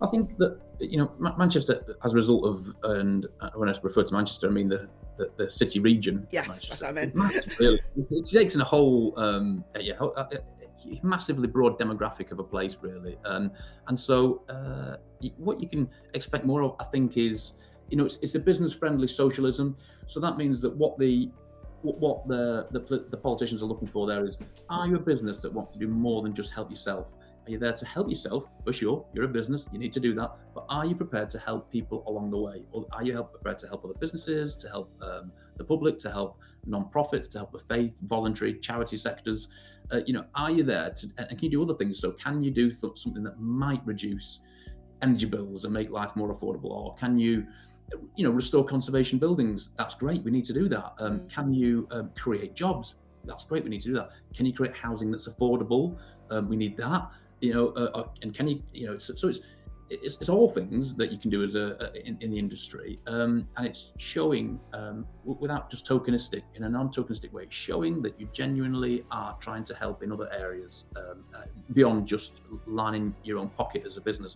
I think that, Manchester, as a result of, and when I refer to Manchester, I mean the city region of Yes, that's Manchester. what I meant. It's massive, really. It takes in a whole, massively broad demographic of a place, really. And so what you can expect more of, I think, is, it's a business-friendly socialism. So that means that what the politicians are looking for there is, are you a business that wants to do more than just help yourself? Are you there to help yourself? For sure, you're a business, you need to do that. But are you prepared to help people along the way? Or are you prepared to help other businesses, to help the public, to help non-profits, to help the faith, voluntary, charity sectors? Are you there to, and can you do other things? So can you do something that might reduce energy bills and make life more affordable? Or can you, restore conservation buildings? That's great, we need to do that. Can you create jobs? That's great, we need to do that. Can you create housing that's affordable? We need that. And can you, so it's all things that you can do as in the industry, and it's showing without just tokenistic, in a non-tokenistic way, showing that you genuinely are trying to help in other areas beyond just lining your own pocket as a business.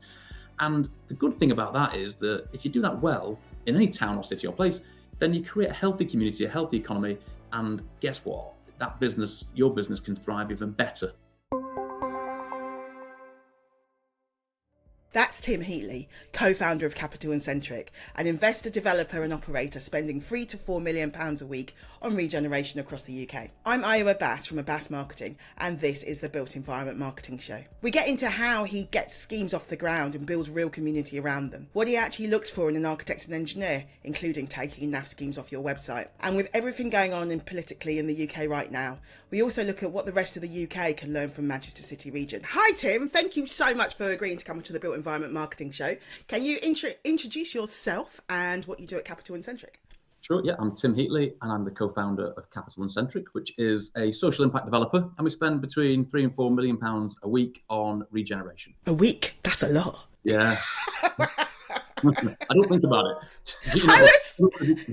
And the good thing about that is that if you do that well in any town or city or place, then you create a healthy community, a healthy economy, and guess what? That business, your business, can thrive even better. That's Tim Heatley, co-founder of Capital&Centric, an investor, developer and operator spending £3 to £4 million a week on regeneration across the UK. I'm Ayo Abbas from Abbas Marketing, and this is the Built Environment Marketing Show. We get into how he gets schemes off the ground and builds real community around them, what he actually looks for in an architect and engineer, including taking NAF schemes off your website. And with everything going on politically in the UK right now, we also look at what the rest of the UK can learn from Manchester City region. Hi Tim, thank you so much for agreeing to come to the Built Environment Marketing Show. Can you introduce yourself and what you do at Capital&Centric? Sure, yeah, I'm Tim Heatley and I'm the co-founder of Capital&Centric, which is a social impact developer, and we spend between £3 and £4 million a week on regeneration. A week? That's a lot. Yeah. I don't think about it.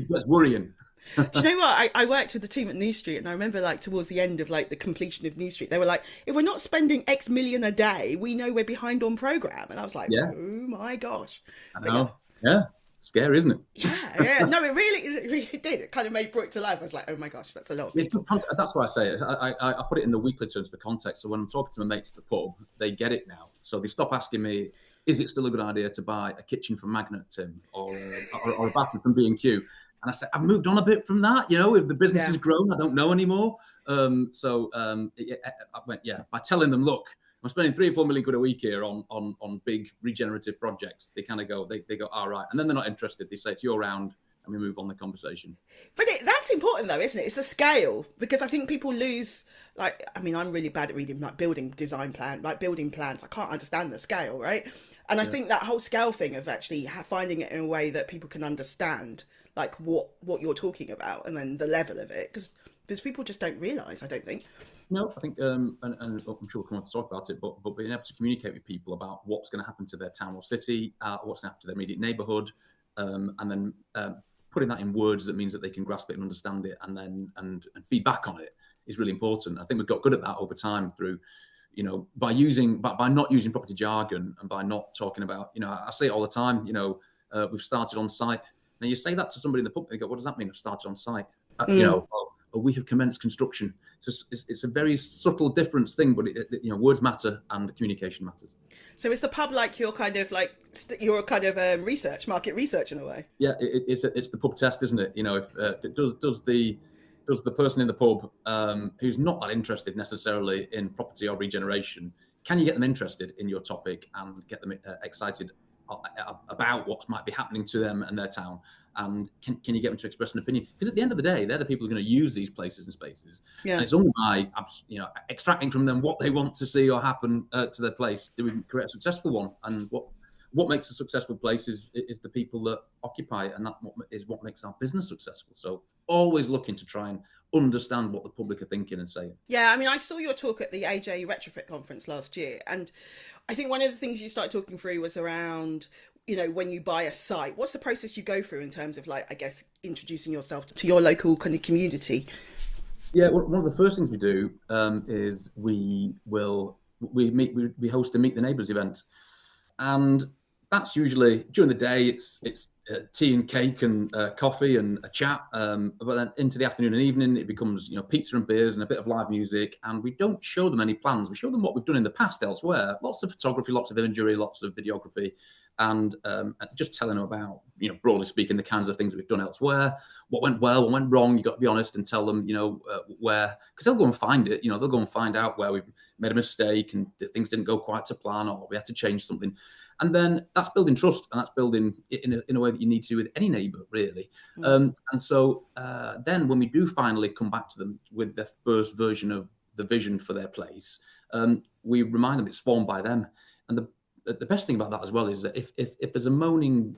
That's worrying. Do you know what? I worked with the team at New Street, and I remember towards the end of the completion of New Street, they were like, if we're not spending X million a day, we know we're behind on programme. And I was like, yeah. Oh my gosh. I know. Yeah. Scary, isn't it? Yeah. No, it really did. It kind of made brought it to life. I was like, oh my gosh, that's a lot of people. That's why I say it. I put it in the weekly terms for context. So when I'm talking to my mates at the pub, they get it now. So they stop asking me, is it still a good idea to buy a kitchen from Magnet, Tim, or a bathroom from B&Q? And I said, I've moved on a bit from that. If the business has grown, I don't know anymore. I went, by telling them, look, I'm spending £3 or £4 million a week here on big regenerative projects. They kind of go, they go, all right. And then they're not interested. They say, it's your round. And we move on the conversation. But that's important though, isn't it? It's the scale, because I think people lose, I'm really bad at reading building plans. I can't understand the scale, right? And I think that whole scale thing of actually finding it in a way that people can understand, what you're talking about, and then the level of it, because people just don't realise, I don't think. No, I think, and I'm sure we'll come on to talk about it, but being able to communicate with people about what's going to happen to their town or city, what's going to happen to their immediate neighbourhood, and then putting that in words that means that they can grasp it and understand it, and then and feed back on it is really important. I think we've got good at that over time through, by not using property jargon, and by not talking about, I say it all the time, we've started on site. Now you say that to somebody in the pub, they go, what does that mean? I've started on site. We have commenced construction. So it's a very subtle difference thing, but words matter and communication matters. So is the pub your kind of market research in a way? Yeah, it's the pub test, isn't it? If does the person in the pub who's not that interested necessarily in property or regeneration, can you get them interested in your topic and get them excited about what might be happening to them and their town, and can you get them to express an opinion? Because at the end of the day, they're the people who are going to use these places and spaces, and it's only by extracting from them what they want to see or happen to their place do we create a successful one. And what makes a successful place is the people that occupy it, and that is what makes our business successful. So always looking to try and understand what the public are thinking and saying. Yeah, I saw your talk at the AJ Retrofit conference last year, and I think one of the things you started talking through was around, when you buy a site, what's the process you go through in terms of introducing yourself to your local kind of community? Yeah, one of the first things we do is we host a Meet the Neighbours event, and that's usually during the day. It's tea and cake and coffee and a chat. But then into the afternoon and evening, it becomes pizza and beers and a bit of live music. And we don't show them any plans. We show them what we've done in the past elsewhere. Lots of photography, lots of imagery, lots of videography, and just telling them about broadly speaking the kinds of things we've done elsewhere. What went well, what went wrong. You've got to be honest and tell them where, because they'll go and find it. They'll go and find out where we've made a mistake and things didn't go quite to plan, or we had to change something. And then that's building trust, and that's building in a way that you need to do with any neighbour, really. And so then when we do finally come back to them with their first version of the vision for their place, we remind them it's formed by them. And the best thing about that as well is that if there's a moaning,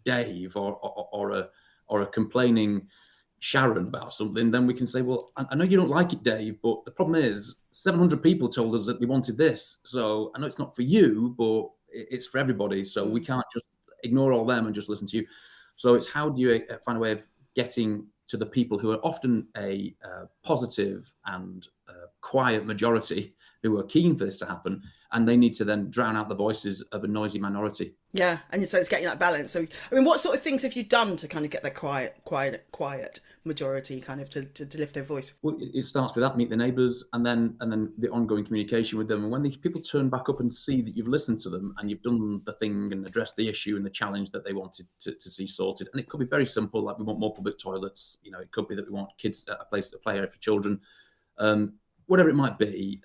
Dave or a complaining Sharon about something, then we can say, well, I know you don't like it, Dave, but the problem is 700 people told us that they wanted this. So I know it's not for you, but it's for everybody. So we can't just ignore all them and just listen to you. So it's how do you find a way of getting to the people who are often a positive and quiet majority who are keen for this to happen, and they need to then drown out the voices of a noisy minority. Yeah, and so it's getting that balance. So, I mean, what sort of things have you done to kind of get the quiet majority kind of to lift their voice? Well, it starts with that, Meet the Neighbours, and then the ongoing communication with them. And when these people turn back up and see that you've listened to them and you've done the thing and addressed the issue and the challenge that they wanted to see sorted, and it could be very simple, like we want more public toilets. It could be that we want kids a place to play area for children, whatever it might be.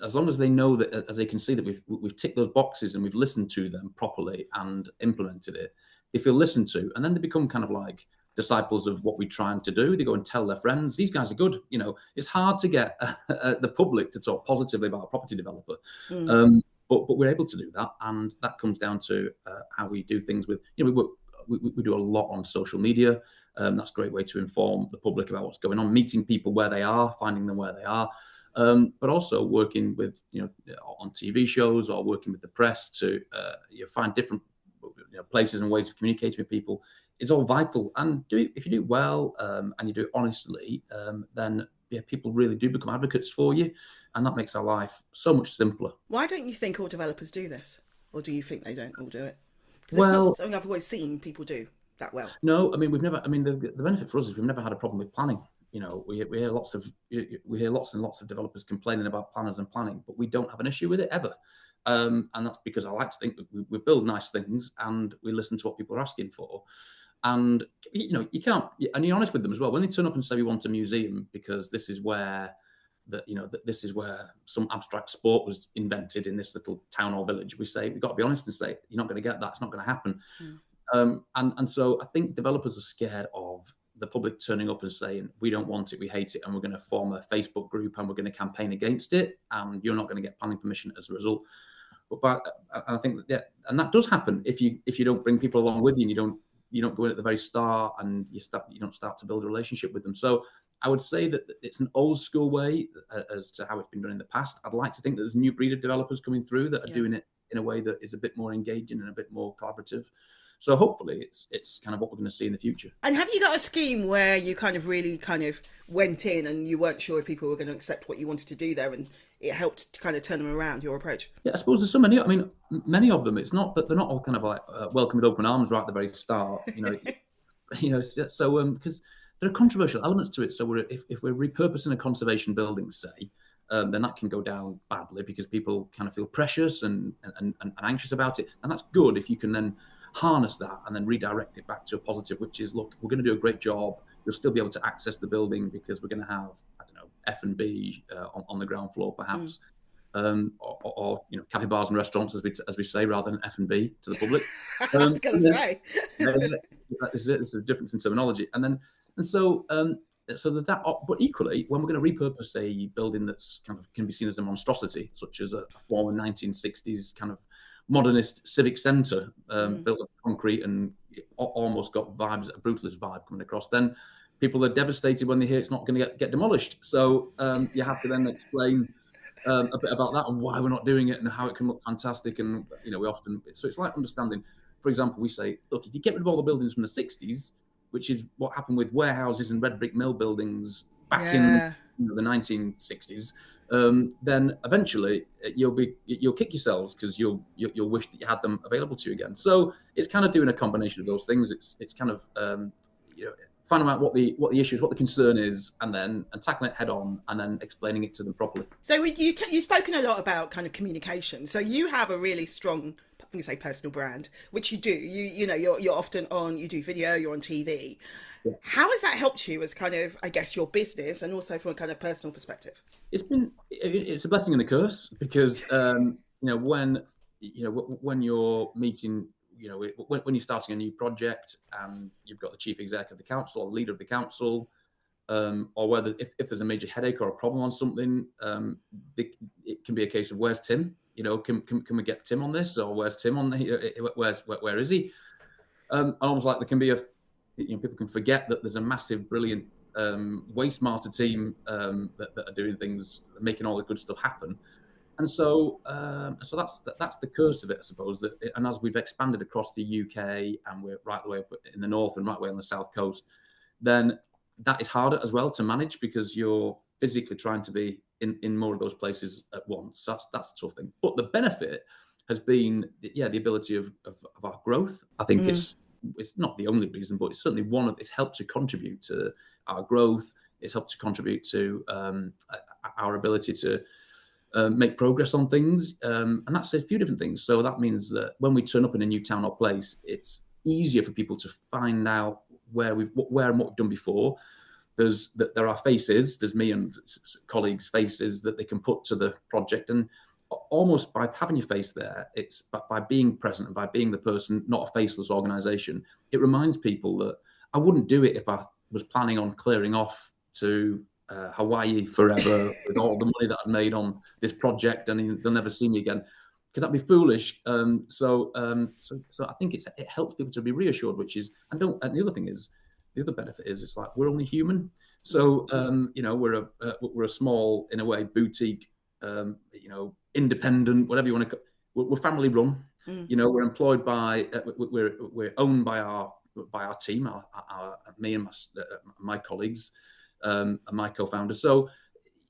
As long as they know that, as they can see that we've ticked those boxes and we've listened to them properly and implemented it, they feel listened to, and then they become kind of like disciples of what we're trying to do. They go and tell their friends, these guys are good. It's hard to get the public to talk positively about a property developer, but we're able to do that, and that comes down to how we do things with, we do a lot on social media. That's a great way to inform the public about what's going on, meeting people where they are, finding them where they are. But also working with, on TV shows or working with the press to find different places and ways of communicating with people is all vital. And if you do it well and you do it honestly, then people really do become advocates for you, and that makes our life so much simpler. Why don't you think all developers do this, or do you think they don't all do it? Well, it's not something I've always seen people do that well. No, I mean the benefit for us is we've never had a problem with planning. We hear lots and lots of developers complaining about planners and planning, but we don't have an issue with it ever. And that's because I like to think that we build nice things and we listen to what people are asking for. And you can't, and you're honest with them as well when they turn up and say we want a museum because this is where this is where some abstract sport was invented in this little town or village. We say we've got to be honest and say you're not going to get that. It's not going to happen. And so I think developers are scared of the public turning up and saying, we don't want it, we hate it, and we're going to form a Facebook group and we're going to campaign against it, and you're not going to get planning permission as a result. But I think that, and that does happen if you don't bring people along with you, and you don't go in at the very start, and you don't start to build a relationship with them. So I would say that it's an old school way as to how it's been done in the past. I'd like to think that there's a new breed of developers coming through that are doing it in a way that is a bit more engaging and a bit more collaborative. So hopefully it's kind of what we're going to see in the future. And have you got a scheme where you kind of really kind of went in and you weren't sure if people were going to accept what you wanted to do there, and it helped to kind of turn them around, your approach? Yeah, I suppose there's so many. I mean, many of them, it's not that they're not all kind of like welcome with open arms right at the very start, so because there are controversial elements to it. So if we're repurposing a conservation building, say, then that can go down badly because people kind of feel precious and anxious about it. And that's good if you can then harness that and then redirect it back to a positive, which is, look, we're going to do a great job. You'll still be able to access the building because we're going to have, F&B on the ground floor, perhaps, or cafe bars and restaurants, as we say, rather than F&B to the public. I was going to say. This is a difference in terminology. So there's that. But equally, when we're going to repurpose a building that's kind of can be seen as a monstrosity, such as a former 1960s kind of modernist civic centre built of concrete and almost got vibes, a brutalist vibe coming across, then people are devastated when they hear it's not going to get demolished. So you have to then explain a bit about that and why we're not doing it and how it can look fantastic. And so it's like understanding. For example, we say, look, if you get rid of all the buildings from the 60s, which is what happened with warehouses and red brick mill buildings back in the 1960s, then eventually you'll kick yourselves because you'll wish that you had them available to you again. So it's kind of doing a combination of those things. It's kind of finding out what the issue is, what the concern is, and tackling it head on, and then explaining it to them properly. So you've spoken a lot about kind of communication. So you have a really strong, I'm going to say, personal brand, which you do. You're often on. You do video. You're on TV. Yeah. How has that helped you as kind of, I guess, your business, and also from a kind of personal perspective? It's a blessing and a curse, because when you're meeting, when you're starting a new project and you've got the chief exec of the council or leader of the council, or whether if there's a major headache or a problem on something, it can be a case of, where's Tim? Can we get Tim on this? Or where's Tim on where is he? Almost like there can be people can forget that there's a massive, brilliant, way smarter team that are doing things, making all the good stuff happen. And so that's the curse of it, I suppose. And as we've expanded across the UK, and we're right the way up in the north and right the way on the south coast, then that is harder as well to manage, because you're physically trying to be in more of those places at once. So that's the tough thing. But the benefit has been, the ability of our growth. I think it's not the only reason, but it's certainly it's helped to contribute to our growth. It's helped to contribute to our ability to make progress on things, and that's a few different things. So that means that when we turn up in a new town or place, it's easier for people to find out where and what we've done before. There are faces. There's me and colleagues' faces that they can put to the project, and almost by having your face there, it's by being present and by being the person, not a faceless organisation. It reminds people that I wouldn't do it if I was planning on clearing off to Hawaii forever with all the money that I've made on this project, and they'll never see me again, because that'd be foolish. So I think it helps people to be reassured, and the other thing is, the other benefit is, it's like, we're only human. So we're a small, in a way, boutique, independent, whatever you want to. We're family run. We're employed by, we're owned by our team, me and my colleagues, and my co-founder. So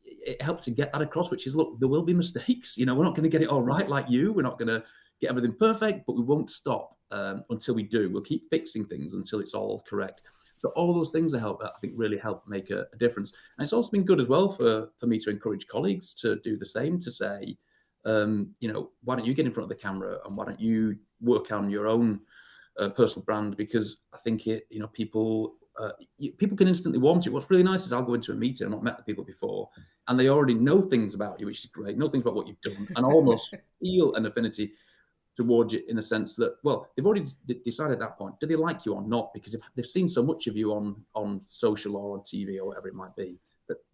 it helps to get that across, which is, look, there will be mistakes. We're not going to get it all right like you. We're not going to get everything perfect, but we won't stop until we do. We'll keep fixing things until it's all correct. So all those things I think really help make a difference. And it's also been good as well for me to encourage colleagues to do the same, to say, why don't you get in front of the camera, and why don't you work on your own personal brand? Because I think people can instantly warm to you. What's really nice is, I'll go into a meeting, I've not met the people before, and they already know things about you, which is great, know things about what you've done, and almost feel an affinity towards you, in a sense that, well, they've already decided at that point, do they like you or not? Because if they've seen so much of you on social or on TV or whatever it might be,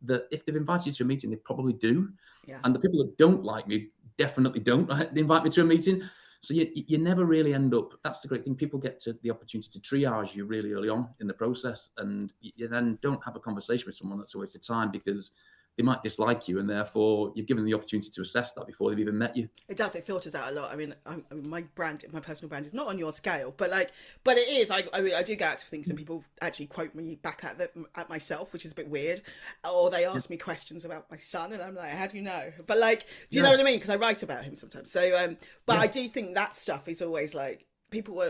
that if they've invited you to a meeting, they probably do. Yeah. And the people that don't like me definitely don't invite me to a meeting. So you never really end up. That's the great thing. People get to the opportunity to triage you really early on in the process, and you then don't have a conversation with someone that's a waste of time, because they might dislike you, and therefore you've given them the opportunity to assess that before they've even met you. It does. It filters out a lot. I mean, my personal brand is not on your scale, but it is. I do get out to things, and people actually quote me back at myself, which is a bit weird, or they ask me questions about my son, and I'm like, how do you know? But do you know what I mean? Because I write about him sometimes. So, but I do think that stuff is always like, people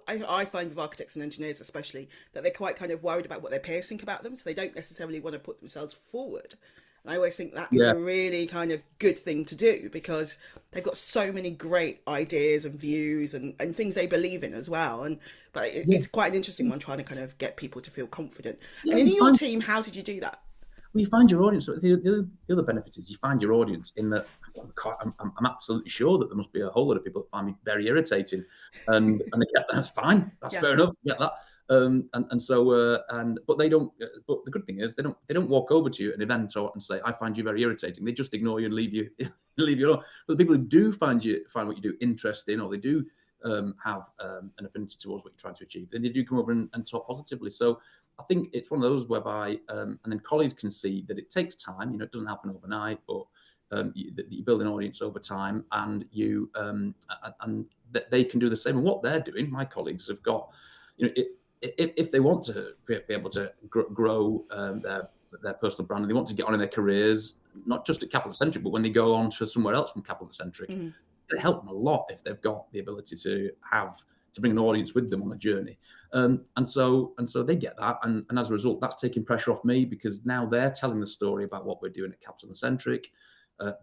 I find with architects and engineers especially, that they're quite kind of worried about what their peers think about them, so they don't necessarily want to put themselves forward. And I always think that is a really kind of good thing to do, because they've got so many great ideas and views and things they believe in as well. But it's quite an interesting one, trying to kind of get people to feel confident. And in your team, how did you do that? Well, you find your audience. The other benefit is you find your audience, in that I'm absolutely sure that there must be a whole lot of people that find me very irritating, and that's fine. That's fair enough. Get that. But they don't. But the good thing is, they don't walk over to you at an event and say, I find you very irritating. They just ignore you and leave you alone. But the people who do find what you do interesting, or they do have an affinity towards what you're trying to achieve, then they do come over and talk positively. So I think it's one of those whereby, and then colleagues can see that it takes time. It doesn't happen overnight, but you build an audience over time, and they can do the same. And what they're doing, my colleagues have got, if they want to be able to grow their personal brand, and they want to get on in their careers, not just at Capital&Centric, but when they go on to somewhere else from Capital&Centric, it help them a lot if they've got the ability to bring an audience with them on the journey. And so they get that. And as a result, that's taking pressure off me, because now they're telling the story about what we're doing at Capital&Centric.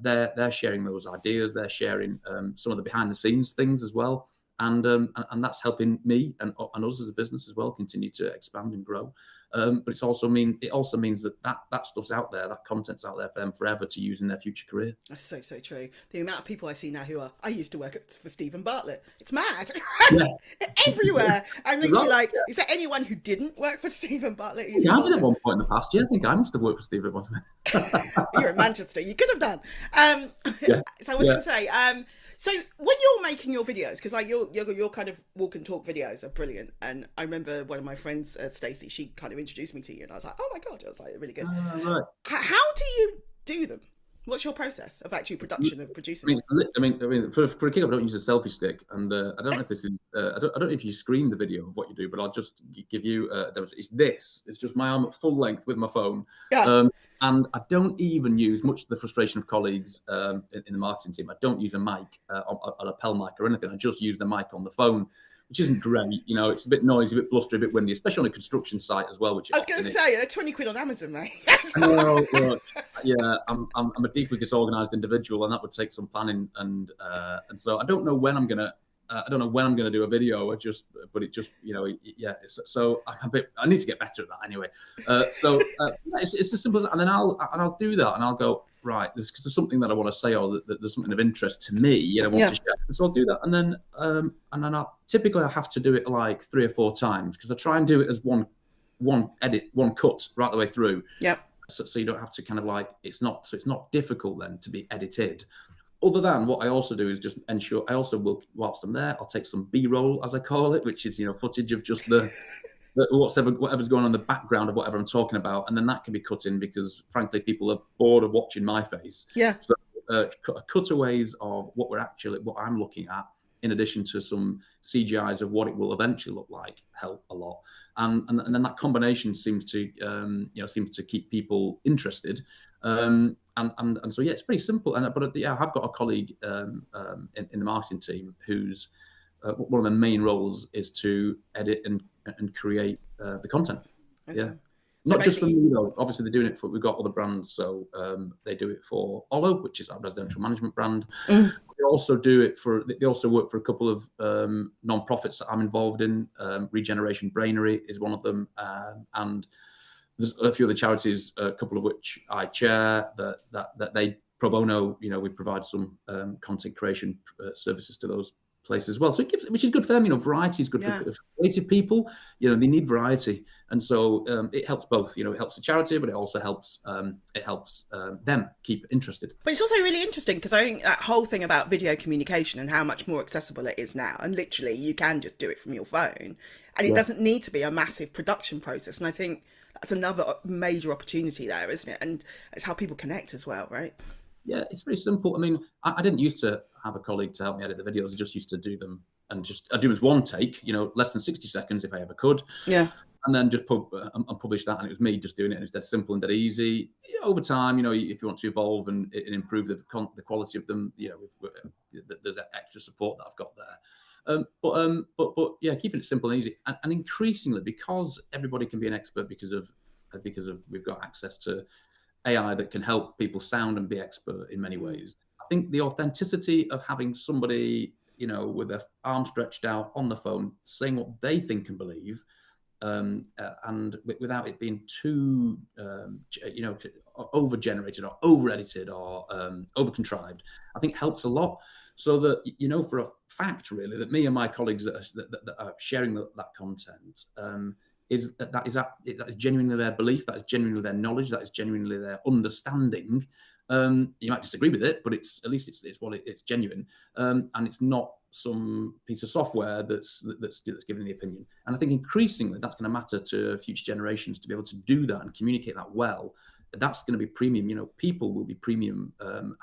They're sharing those ideas. They're sharing some of the behind the scenes things as well. And that's helping me and us as a business as well continue to expand and grow. But it also means that stuff's out there, that content's out there for them forever to use in their future career. That's so true. The amount of people I see now who are, I used to work for Stephen Bartlett. It's mad. Yes. Everywhere. I'm literally Right. is there anyone who didn't work for Stephen Bartlett? Yeah, I did at one point in the past. Yeah, I think I must have worked for Stephen at one point. You're in Manchester. You could have done. So I was going to say, so when you're making your videos, because like your kind of walk and talk videos are brilliant, and I remember one of my friends, Stacey, she kind of introduced me to you, and I was like, oh my god, I was like, really good. Right. How do you do them? What's your process of actually production of producing? I mean, for a kick, I don't use a selfie stick, and I don't know if this is. I don't know if you screen the video of what you do, but I'll just give you. It's just my arm at full length with my phone. Yeah. And I don't even use, much to the frustration of colleagues in the marketing team, I don't use a mic, a lapel mic or anything. I just use the mic on the phone, which isn't great. You know, it's a bit noisy, a bit blustery, a bit windy, especially on a construction site as well. Which I was going to say, 20 quid on Amazon, mate. No, look, yeah, I'm a deeply disorganised individual, and that would take some planning, and so I don't know when I'm gonna. I don't know when I'm going to do a video. So I need to get better at that anyway. It's as simple as, and then I'll do that, and I'll go, right, there's something that I want to say, or that there's something of interest to me, and I want to share. And so I'll do that, and then typically I have to do it like 3 or 4 times, because I try and do it as one edit, one cut right the way through. Yep. So you don't have to kind of like, it's not difficult then to be edited. Other than what I also do is just ensure, I also will, whilst I'm there, I'll take some B-roll, as I call it, which is, footage of just whatever's going on in the background of whatever I'm talking about. And then that can be cut in, because frankly, people are bored of watching my face. Yeah. So cutaways of what I'm looking at, in addition to some CGIs of what it will eventually look like, help a lot. And then that combination seems to keep people interested. And so it's pretty simple. I have got a colleague in the marketing team who's one of the main roles is to edit and create the content. Yeah. So not just for me though. Obviously, they're doing it for. We've got other brands, so they do it for Ayo, which is our residential management brand. They also do it for. They also work for a couple of non-profits that I'm involved in. Regeneration Brainery is one of them, and there's a few other charities, a couple of which I chair. That they pro bono. We provide some content creation services to those places as well. So which is good for them. Variety is good for creative people. They need variety, and so it helps both. It helps the charity, but it also helps them keep interested. But it's also really interesting, because I think that whole thing about video communication and how much more accessible it is now, and literally you can just do it from your phone, and it doesn't need to be a massive production process. And I think that's another major opportunity there, isn't it? And it's how people connect as well, right? Yeah, it's very simple. I mean, I didn't used to have a colleague to help me edit the videos. I just used to do them, and I'd do them as one take, less than 60 seconds if I ever could. Yeah. And then just publish that, and it was me just doing it, and it's dead simple and dead easy. Over time, if you want to evolve and improve the quality of them, there's extra support that I've got there. But keeping it simple and easy, and increasingly, because everybody can be an expert because of we've got access to AI that can help people sound and be expert in many ways. I think the authenticity of having somebody, with their arm stretched out on the phone, saying what they think and believe, and without it being too, over-generated or over-edited or over-contrived, I think helps a lot. So that, for a fact, really, that me and my colleagues that are sharing that content, that is genuinely their belief, that is genuinely their knowledge, that is genuinely their understanding. You might disagree with it, but it's genuine, and it's not some piece of software that's giving the opinion. And I think increasingly that's going to matter to future generations to be able to do that and communicate that well. That's going to be premium. People will be premium,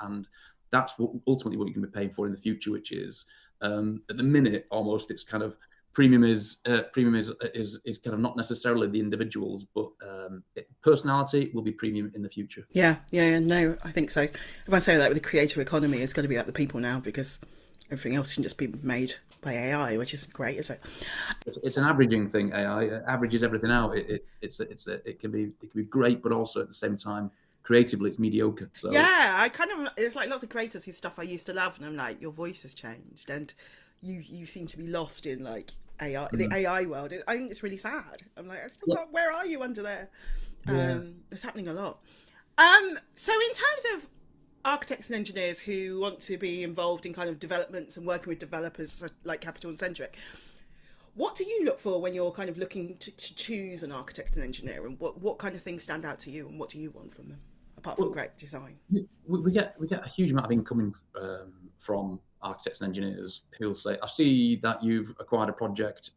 and that's ultimately what you're going to be paying for in the future, which is at the minute almost it's kind of premium is kind of not necessarily the individuals, but personality will be premium in the future. Yeah, no, I think so. If I say that with the creator economy, it's going to be about the people now, because everything else can just be made by AI, which is great, isn't it? It's an averaging thing. AI averages everything out. It can be great, but also at the same time, creatively, it's mediocre. So yeah, it's like lots of creators whose stuff I used to love, and I'm like, your voice has changed, and you seem to be lost in like AI, the AI world. I think it's really sad. I'm like, where are you under there? Yeah. It's happening a lot. So in terms of architects and engineers who want to be involved in kind of developments and working with developers like Capital&Centric, what do you look for when you're kind of looking to choose an architect and engineer, and what kind of things stand out to you, and what do you want from them apart from great design? We get a huge amount of incoming from architects and engineers who'll say, I see that you've acquired a project,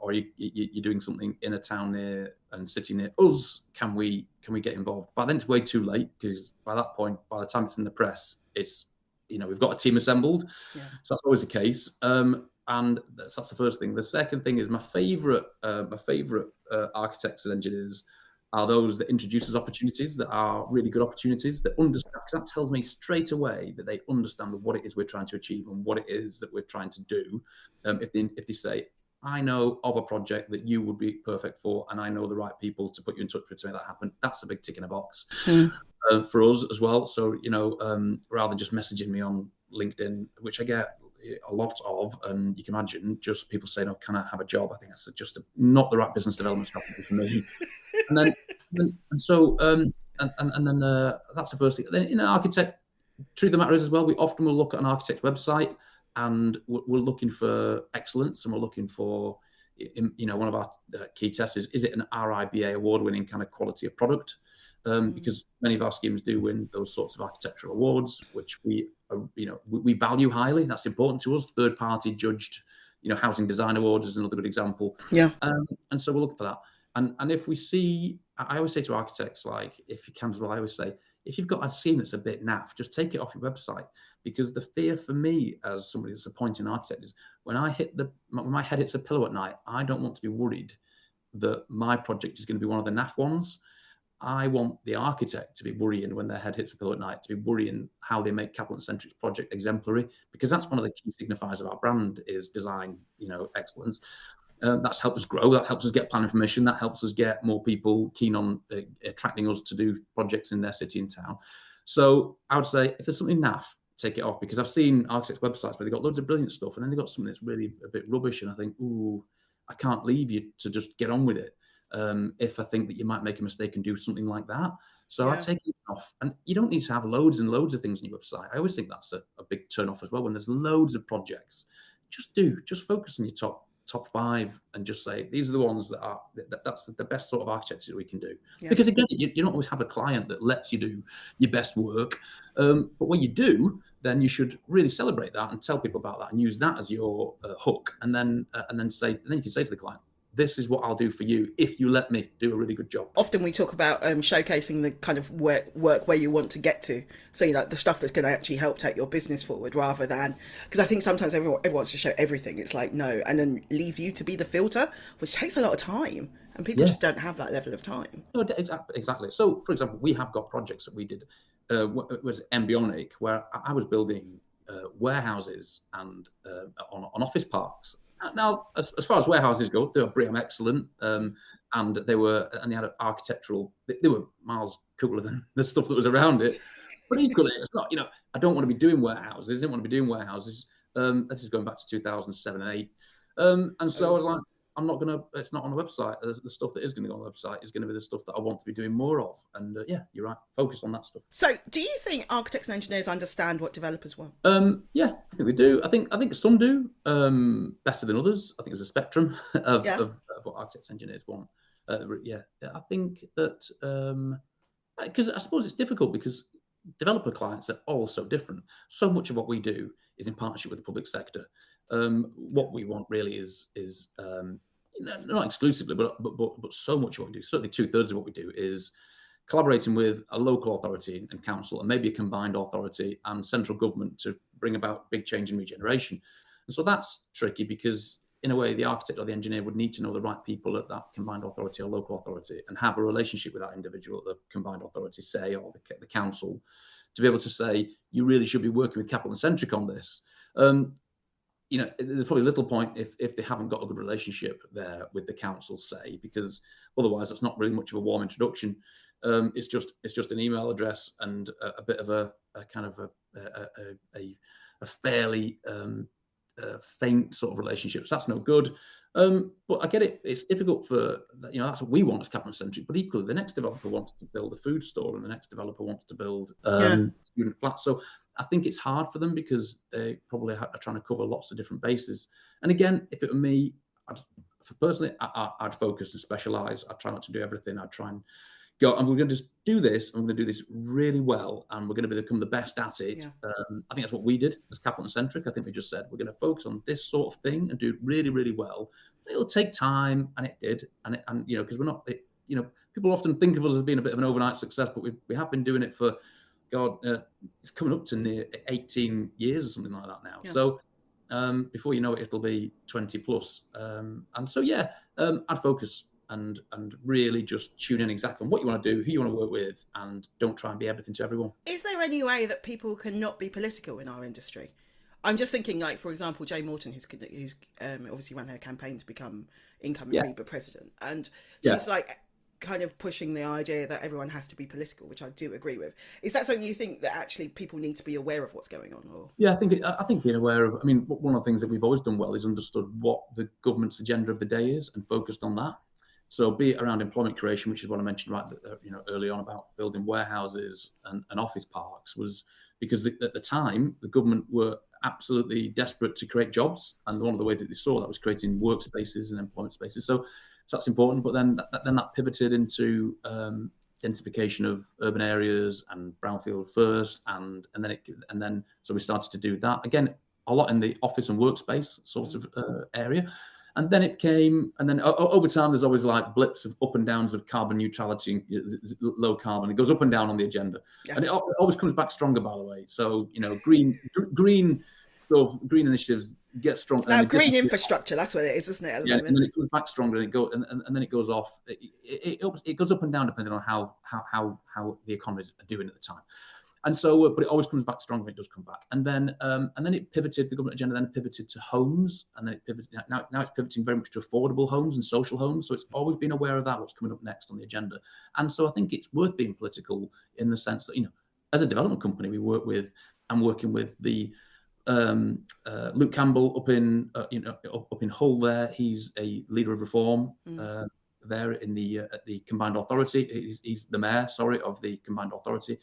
or you're doing something in a town near and city near us. Can we get involved? By then it's way too late, because by that point, by the time it's in the press, it's, we've got a team assembled. Yeah. So that's always the case. And that's the first thing. The second thing is my favorite architects and engineers are those that introduce us opportunities that are really good opportunities, that understand, because that tells me straight away that they understand what it is we're trying to achieve and what it is that we're trying to do. If they say, I know of a project that you would be perfect for, and I know the right people to put you in touch with to make that happen, that's a big tick in a box for us as well. So, rather than just messaging me on LinkedIn, which I get a lot of, and you can imagine just people saying, oh, can I have a job? I think that's just not the right business development strategy for me. And then that's the first thing. Then in an architect, truth of the matter is as well, we often will look at an architect's website, and we're looking for excellence, and we're looking for, one of our key tests is it an RIBA award-winning kind of quality of product? Because many of our schemes do win those sorts of architectural awards, which we value highly. That's important to us. Third-party judged, housing design awards is another good example. Yeah. And so we're looking for that. And if we see, I always say to architects, like, if you can as well, I always say, if you've got a scheme that's a bit naff, just take it off your website. Because the fear for me, as somebody that's appointing an architect, is when my head hits a pillow at night, I don't want to be worried that my project is going to be one of the naff ones. I want the architect to be worrying when their head hits the pillow at night, to be worrying how they make Capital&Centric's project exemplary, because that's one of the key signifiers of our brand is design, excellence. That's helped us grow. That helps us get planning permission. That helps us get more people keen on attracting us to do projects in their city and town. So I would say if there's something naff, take it off, because I've seen architects' websites where they've got loads of brilliant stuff, and then they've got something that's really a bit rubbish, and I think, ooh, I can't leave you to just get on with it. If I think that you might make a mistake and do something like that. So I take it off. And you don't need to have loads and loads of things on your website. I always think that's a big turn off as well. When there's loads of projects, just focus on your top 5 and just say, these are the ones that's the best sort of architecture we can do. Yeah. Because again, you don't always have a client that lets you do your best work. But when you do, then you should really celebrate that and tell people about that and use that as your hook. And then you can say to the client, this is what I'll do for you if you let me do a really good job. Often we talk about showcasing the kind of work where you want to get to. So, the stuff that's going to actually help take your business forward, rather than, because I think sometimes everyone wants to show everything. It's like, no, and then leave you to be the filter, which takes a lot of time. And people just don't have that level of time. No, exactly. So, for example, we have got projects that we did. It was embryonic, where I was building warehouses and on office parks. Now, as far as warehouses go, they were BREEAM excellent, and they had architectural. They were miles cooler than the stuff that was around it. But equally, it's not. I don't want to be doing warehouses. I didn't want to be doing warehouses. This is going back to 2007 and 8, and so I was like, I'm not gonna. It's not on the website. The stuff that is going to go on the website is going to be the stuff that I want to be doing more of. And yeah, you're right. Focus on that stuff. So, do you think architects and engineers understand what developers want? Yeah, I think they do. I think some do better than others. I think there's a spectrum of what architects and engineers want. I think that because I suppose it's difficult because developer clients are all so different. So much of what we do is in partnership with the public sector. What we want really is not exclusively, but so much of what we do, certainly 2/3 of what we do, is collaborating with a local authority and council, and maybe a combined authority and central government to bring about big change in regeneration. And so that's tricky because in a way, the architect or the engineer would need to know the right people at that combined authority or local authority and have a relationship with that individual at the combined authority, say, or the council, to be able to say, you really should be working with Capital&Centric on this. There's probably little point if they haven't got a good relationship there with the council, say, because otherwise that's not really much of a warm introduction. It's just an email address and a bit of a kind of a fairly faint sort of relationship. So that's no good. But I get it. It's difficult for, that's what we want as Capital&Centric. But equally, the next developer wants to build a food store and the next developer wants to build student flats. So I think it's hard for them because they probably are trying to cover lots of different bases. And again, if it were me, I'd focus and specialize. I'd try not to do everything. I'd try and go, and we're going to just do this, and we're going to do this really well, and we're going to become the best at it. Yeah. I think that's what we did as Capital&Centric. I think we just said, we're going to focus on this sort of thing and do it really, really well. It'll take time, and it did. And because we're not, people often think of us as being a bit of an overnight success, but we have been doing it for, it's coming up to near 18 years or something like that now. Yeah. So before you know it, it'll be 20 plus. And so, I'd focus and really just tune in exactly on what you want to do, who you want to work with, and don't try and be everything to everyone. Is there any way that people can not be political in our industry? I'm just thinking, like, for example, Jay Morton, who's obviously ran her campaign to become incoming Labour president, and she's like kind of pushing the idea that everyone has to be political, which I do agree with. Is that something you think that actually people need to be aware of what's going on? Or? Yeah, I think being aware of, one of the things that we've always done well is understood what the government's agenda of the day is and focused on that. So be it around employment creation, which is what I mentioned early on about building warehouses and office parks, was because at the time the government were absolutely desperate to create jobs, and one of the ways that they saw that was creating workspaces and employment spaces. So that's important. But then that pivoted into identification of urban areas and brownfield first, and then so we started to do that again a lot in the office and workspace sort of area. And then it came, and then over time, there's always like blips of up and downs of carbon neutrality, low carbon. It goes up and down on the agenda, and it always comes back stronger. By the way, so green initiatives get strong. It's now green infrastructure. That's what it is, isn't it? At the moment. And then it comes back stronger, and then it goes off. It goes up and down depending on how the economies are doing at the time. And so, but it always comes back stronger. It does come back, and then it pivoted. The government agenda then pivoted to homes, and then it pivoted. Now it's pivoting very much to affordable homes and social homes. So it's always been aware of that. What's coming up next on the agenda, and so I think it's worth being political in the sense that as a development company, we work with. I'm working with the Luke Campbell up in Hull. There, he's a leader of reform. There in at the combined authority, he's the mayor. Of the combined authority.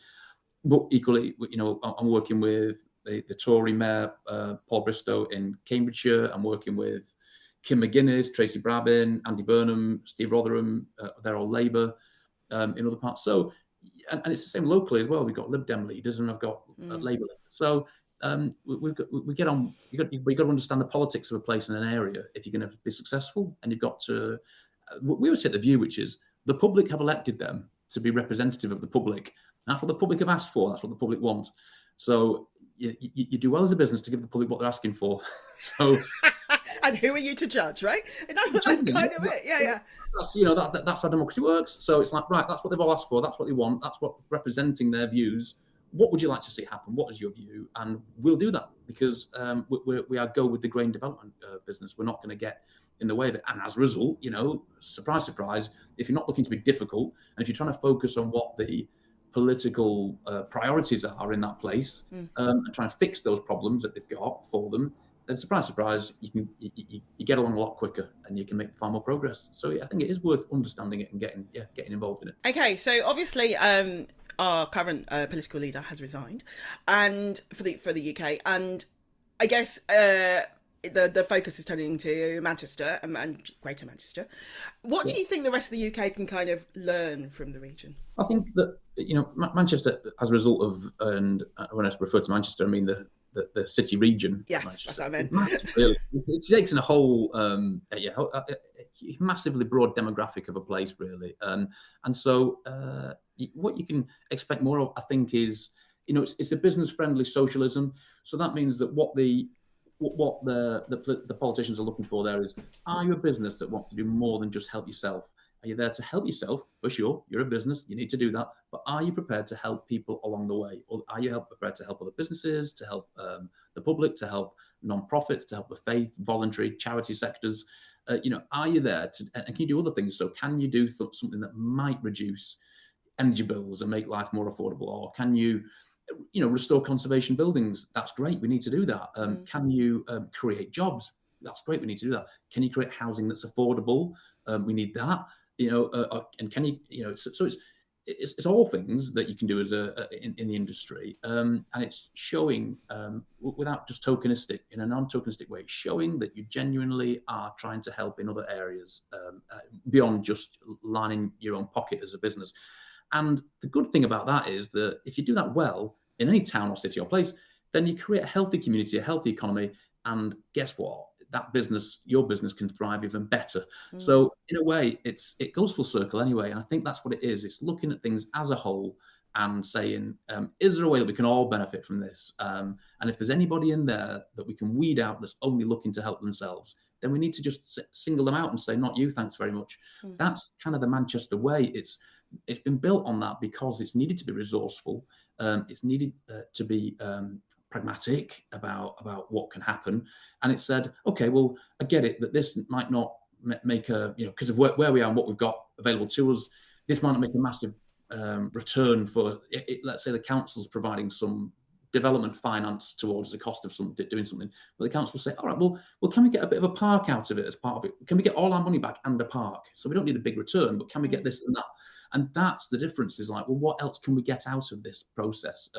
But equally, I'm working with the Tory mayor, Paul Bristow in Cambridgeshire. I'm working with Kim McGuinness, Tracy Brabin, Andy Burnham, Steve Rotherham. They're all Labour in other parts. So, and it's the same locally as well. We've got Lib Dem leaders and I've got Labour leaders. So we get on. You've got to understand the politics of a place in an area if you're going to be successful. And you've got to. We always take the view, which is the public have elected them to be representative of the public. That's what the public have asked for. That's what the public want. So you do well as a business to give the public what they're asking for. So, and who are you to judge, right? And that's kind of it. Yeah. That's how democracy works. So it's like, right, that's what they've all asked for. That's what they want. That's what representing their views. What would you like to see happen? What is your view? And we'll do that because we are go with the grain development business. We're not going to get in the way of it. And as a result, surprise, surprise, if you're not looking to be difficult and if you're trying to focus on what the political priorities are in that place and try and fix those problems that they've got for them, then surprise, surprise, you get along a lot quicker and you can make far more progress. So I think it is worth understanding it and getting involved in it. Okay, so obviously our current political leader has resigned, and for the UK, and I guess the focus is turning to Manchester and Greater Manchester. What do you think the rest of the UK can kind of learn from the region? I think that Manchester, as a result of, and when I refer to Manchester, I mean the city region. Yes, Manchester. That's what I meant. Really, it takes in a whole, massively broad demographic of a place, really, and so what you can expect more of, I think, is it's a business-friendly socialism. So that means that what what the politicians are looking for there is, are you a business that wants to do more than just help yourself? Are you there to help yourself? For sure, you're a business, you need to do that. But are you prepared to help people along the way? Or are you prepared to help other businesses, to help the public, to help non-profits, to help the faith, voluntary, charity sectors? Are you there and can you do other things? So can you do something that might reduce energy bills and make life more affordable? Or can you restore conservation buildings? That's great. We need to do that. Can you create jobs? That's great. We need to do that. Can you create housing that's affordable? We need that. And can you, so it's all things that you can do as in the industry, and it's showing without just tokenistic, in a non-tokenistic way, showing that you genuinely are trying to help in other areas beyond just lining your own pocket as a business. And the good thing about that is that if you do that well in any town or city or place, then you create a healthy community, a healthy economy, and guess what? That business, your business, can thrive even better. So in a way, it goes full circle anyway. And I think that's what it is. It's looking at things as a whole and saying, is there a way that we can all benefit from this? And if there's anybody in there that we can weed out that's only looking to help themselves, then we need to just single them out and say, not you, thanks very much. That's kind of the Manchester way. It's been built on that because it's needed to be resourceful. It's needed to be pragmatic about what can happen. And it said, okay, well, I get it that this might not make because of where we are and what we've got available to us, this might not make a massive return for it. Let's say the council's providing some development finance towards the cost of doing something. But the council will say, all right, well, can we get a bit of a park out of it as part of it? Can we get all our money back and a park? So we don't need a big return, but can we get this and that? And that's the difference, is like, well, what else can we get out of this process?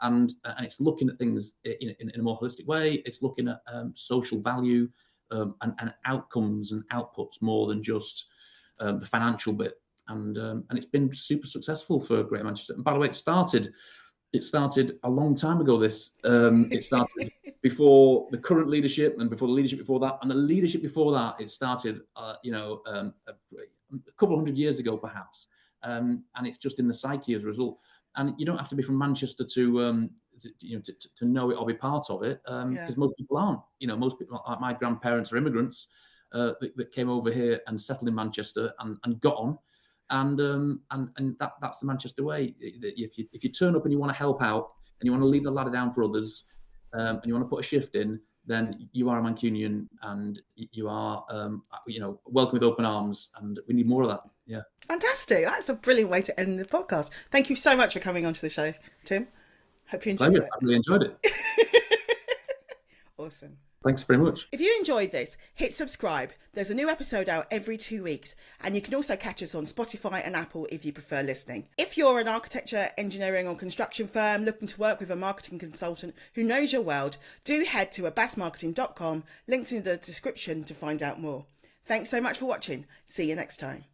And it's looking at things in a more holistic way. It's looking at social value and outcomes and outputs more than just the financial bit. And it's been super successful for Greater Manchester. And by the way, it started a long time ago. It started before the current leadership and before the leadership before that. And the leadership before that, it started, a couple of hundred years ago, perhaps. And it's just in the psyche as a result. And you don't have to be from Manchester to know it or be part of it, because most people aren't. Most people, like my grandparents, are immigrants that came over here and settled in Manchester and got on. And that's the Manchester way. If you turn up and you want to help out and you want to leave the ladder down for others, and you want to put a shift in, then you are a Mancunian, and you are welcome with open arms, and we need more of that. Yeah. Fantastic. That's a brilliant way to end the podcast. Thank you so much for coming onto the show, Tim. Hope you enjoyed it. I really enjoyed it. Awesome. Thanks very much. If you enjoyed this, hit subscribe. There's a new episode out every 2 weeks, and you can also catch us on Spotify and Apple if you prefer listening. If you're an architecture, engineering or construction firm looking to work with a marketing consultant who knows your world, do head to abbasmarketing.com, linked in the description to find out more. Thanks so much for watching. See you next time.